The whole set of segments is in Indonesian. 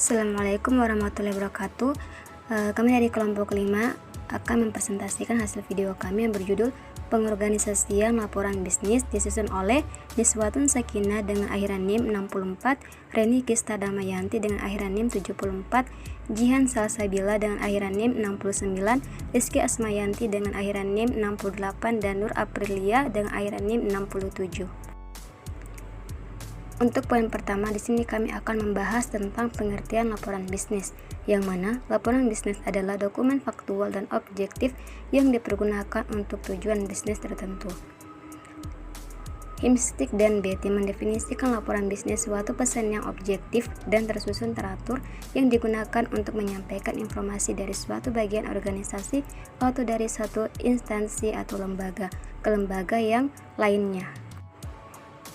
Assalamualaikum warahmatullahi wabarakatuh. Kami dari kelompok 5 akan mempresentasikan hasil video kami yang berjudul Pengorganisasian Laporan Bisnis, disusun oleh Niswatun Sakinah dengan akhiran NIM 64, Reni Kista Damayanti dengan akhiran NIM 74, Jihan Salsabila dengan akhiran NIM 69, Rizky Asmayanti dengan akhiran NIM 68, dan Nur Aprilia dengan akhiran NIM 67. Untuk poin pertama, di sini kami akan membahas tentang pengertian laporan bisnis, yang mana laporan bisnis adalah dokumen faktual dan objektif yang dipergunakan untuk tujuan bisnis tertentu. Himstik dan Betty mendefinisikan laporan bisnis suatu pesan yang objektif dan tersusun teratur yang digunakan untuk menyampaikan informasi dari suatu bagian organisasi atau dari satu instansi atau lembaga ke lembaga yang lainnya,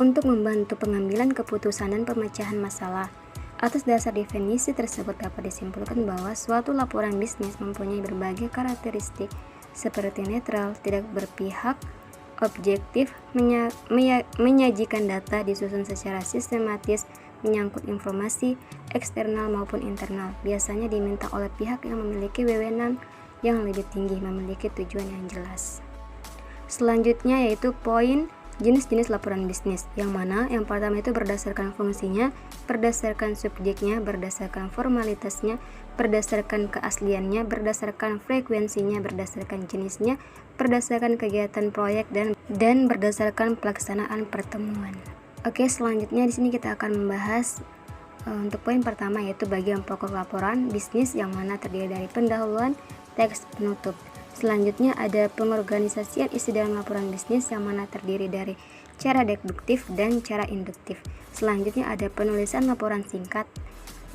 untuk membantu pengambilan keputusan dan pemecahan masalah. Atas dasar definisi tersebut dapat disimpulkan bahwa suatu laporan bisnis mempunyai berbagai karakteristik seperti netral, tidak berpihak, objektif, menyajikan data, disusun secara sistematis, menyangkut informasi eksternal maupun internal, biasanya diminta oleh pihak yang memiliki wewenang yang lebih tinggi, memiliki tujuan yang jelas. Selanjutnya yaitu poin jenis-jenis laporan bisnis, yang mana yang pertama itu berdasarkan fungsinya, berdasarkan subjeknya, berdasarkan formalitasnya, berdasarkan keasliannya, berdasarkan frekuensinya, berdasarkan jenisnya, berdasarkan kegiatan proyek, dan berdasarkan pelaksanaan pertemuan. Oke, selanjutnya di sini kita akan membahas untuk poin pertama yaitu bagian pokok laporan bisnis, yang mana terdiri dari pendahuluan, teks, penutup. Selanjutnya ada pengorganisasian isi dalam laporan bisnis, yang mana terdiri dari cara deduktif dan cara induktif. Selanjutnya ada penulisan laporan singkat.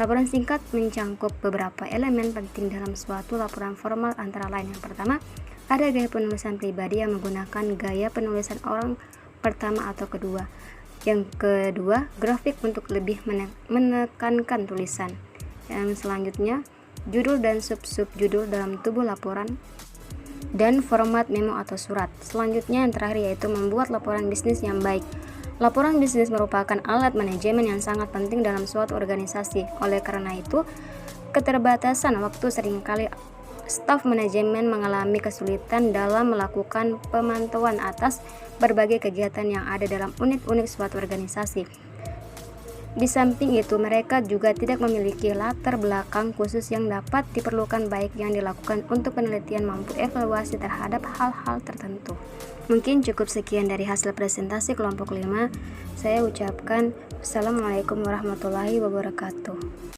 Laporan singkat mencangkup beberapa elemen penting dalam suatu laporan formal, antara lain yang pertama ada gaya penulisan pribadi yang menggunakan gaya penulisan orang pertama atau kedua. Yang kedua, grafik untuk lebih menekankan tulisan. Yang selanjutnya, judul dan sub-sub judul dalam tubuh laporan, dan format memo atau surat. Selanjutnya yang terakhir yaitu membuat laporan bisnis yang baik. Laporan bisnis merupakan alat manajemen yang sangat penting dalam suatu organisasi. Oleh karena itu, keterbatasan waktu seringkali staf manajemen mengalami kesulitan dalam melakukan pemantauan atas berbagai kegiatan yang ada dalam unit-unit suatu organisasi. Di samping itu, mereka juga tidak memiliki latar belakang khusus yang dapat diperlukan, baik yang dilakukan untuk penelitian maupun evaluasi terhadap hal-hal tertentu. Mungkin cukup sekian dari hasil presentasi kelompok 5. Saya ucapkan Assalamualaikum warahmatullahi wabarakatuh.